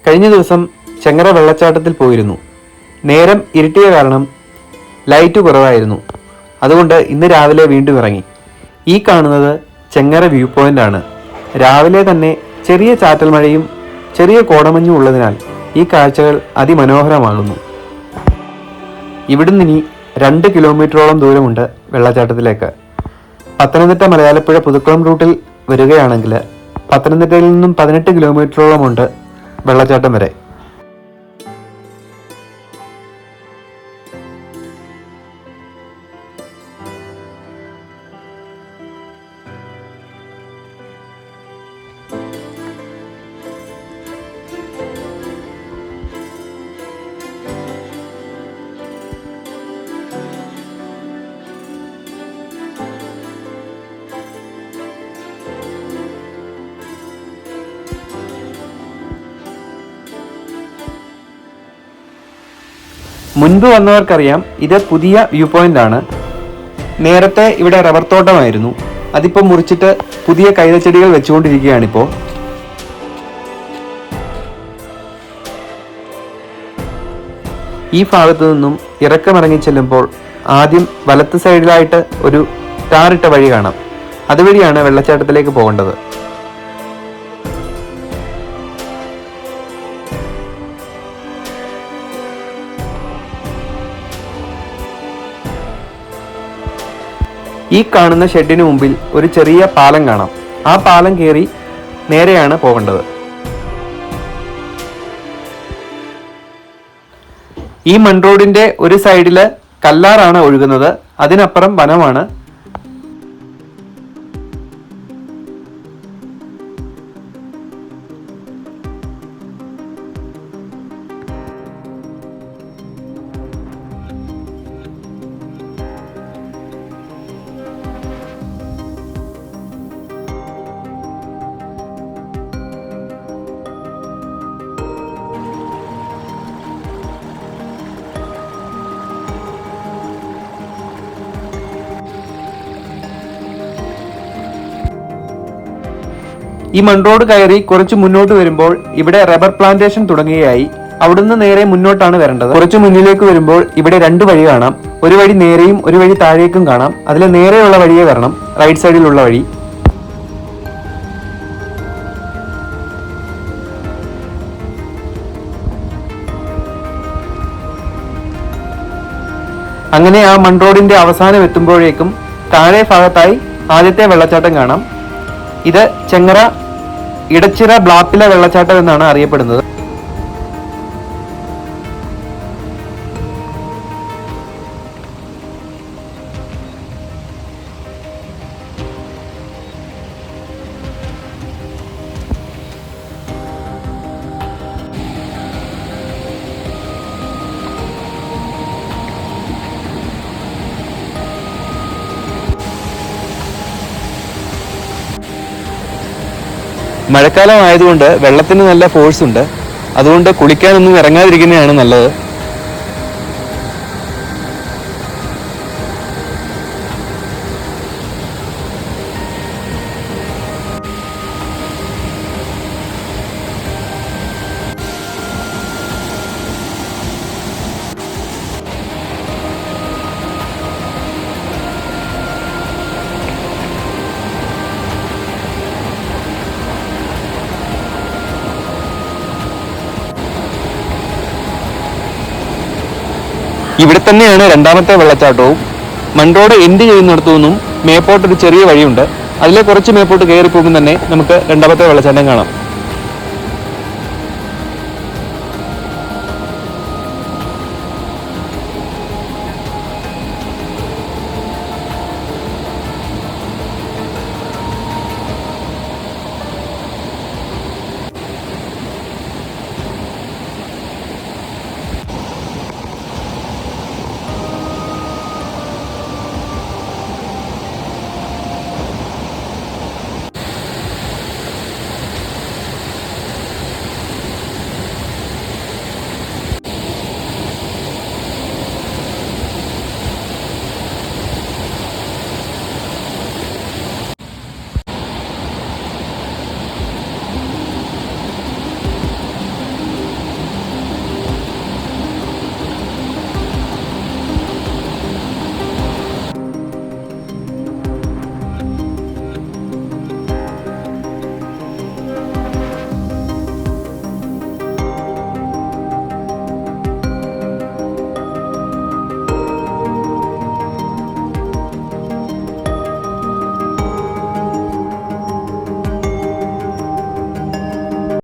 കഴിഞ്ഞ ദിവസം ചെങ്ങറ വെള്ളച്ചാട്ടത്തിൽ പോയിരുന്നു. നേരം ഇരുട്ടിയ കാരണം ലൈറ്റ് കുറവായിരുന്നു. അതുകൊണ്ട് ഇന്ന് രാവിലെ വീണ്ടും ഇറങ്ങി. ഈ കാണുന്നത് ചെങ്ങറ വ്യൂ പോയിന്റ് ആണ്. രാവിലെ തന്നെ ചെറിയ ചാറ്റൽ മഴയും ചെറിയ കോടമഞ്ഞും ഉള്ളതിനാൽ ഈ കാഴ്ചകൾ അതിമനോഹരമാകുന്നു. ഇവിടുന്ന് ഇനി 2 കിലോമീറ്ററോളം ദൂരമുണ്ട് വെള്ളച്ചാട്ടത്തിലേക്ക്. പത്തനംതിട്ട മലയാലപ്പുഴ പുതുക്കുളം റൂട്ടിൽ വരികയാണെങ്കിൽ പത്തനംതിട്ടയിൽ നിന്നും 18 കിലോമീറ്ററോളം ഉണ്ട് വെള്ളച്ചാട്ടം വരെ. മുൻപ് വന്നവർക്കറിയാം, ഇത് പുതിയ വ്യൂ പോയിന്റ് ആണ്. നേരത്തെ ഇവിടെ റബ്ബർ തോട്ടമായിരുന്നു. അതിപ്പോൾ മുറിച്ചിട്ട് പുതിയ കൈതച്ചെടികൾ വെച്ചുകൊണ്ടിരിക്കുകയാണിപ്പോൾ. ഈ ഭാഗത്തു നിന്നും ഇറക്കമിറങ്ങി ചെല്ലുമ്പോൾ ആദ്യം വലത്ത് സൈഡിലായിട്ട് ഒരു ടാറിട്ട വഴി കാണാം. അതുവഴിയാണ് വെള്ളച്ചാട്ടത്തിലേക്ക് പോകേണ്ടത്. ഈ കാണുന്ന ഷെഡിന് മുമ്പിൽ ഒരു ചെറിയ പാലം കാണാം. ആ പാലം കയറി നേരെയാണ് പോകേണ്ടത്. ഈ മൺറോഡിന്റെ ഒരു സൈഡില് കല്ലാറാണ് ഒഴുകുന്നത്, അതിനപ്പുറം വനമാണ്. ഈ മൺറോഡ് കയറി കുറച്ച് മുന്നോട്ട് വരുമ്പോൾ ഇവിടെ റബ്ബർ പ്ലാന്റേഷൻ തുടങ്ങുകയായി. അവിടുന്ന് നേരെ മുന്നോട്ടാണ് വരേണ്ടത്. കുറച്ച് മുന്നിലേക്ക് വരുമ്പോൾ ഇവിടെ 2 വഴി കാണാം. ഒരു വഴി നേരെയും ഒരു വഴി താഴേക്കും കാണാം. അതിൽ നേരെയുള്ള വഴിയെ വരണം, റൈറ്റ് സൈഡിലുള്ള വഴി. അങ്ങനെ ആ മൺറോഡിന്റെ അവസാനം എത്തുമ്പോഴേക്കും താഴെ ഭാഗത്തായി ആദ്യത്തെ വെള്ളച്ചാട്ടം കാണാം. ഇത് ചെങ്ങറ ഇടച്ചിറ ബ്ലോക്കിലെ വെള്ളച്ചാട്ടം എന്നാണ് അറിയപ്പെടുന്നത്. മഴക്കാലം ആയതുകൊണ്ട് വെള്ളത്തിന് നല്ല ഫോഴ്സ് ഉണ്ട്. അതുകൊണ്ട് കുളിക്കാനൊന്നും ഇറങ്ങാതിരിക്കുന്നതാണ് നല്ലത്. ഇവിടെ തന്നെയാണ് രണ്ടാമത്തെ വെള്ളച്ചാട്ടവും. മൺറോഡ് എൻഡ് ചെയ്യുന്നിടത്തു നിന്നും മേപ്പോട്ടൊരു ചെറിയ വഴിയുണ്ട്. അതിലെ കുറച്ച് മേപ്പോട്ട് കയറി പോകുമ്പോൾ തന്നെ നമുക്ക് രണ്ടാമത്തെ വെള്ളച്ചാട്ടം കാണാം.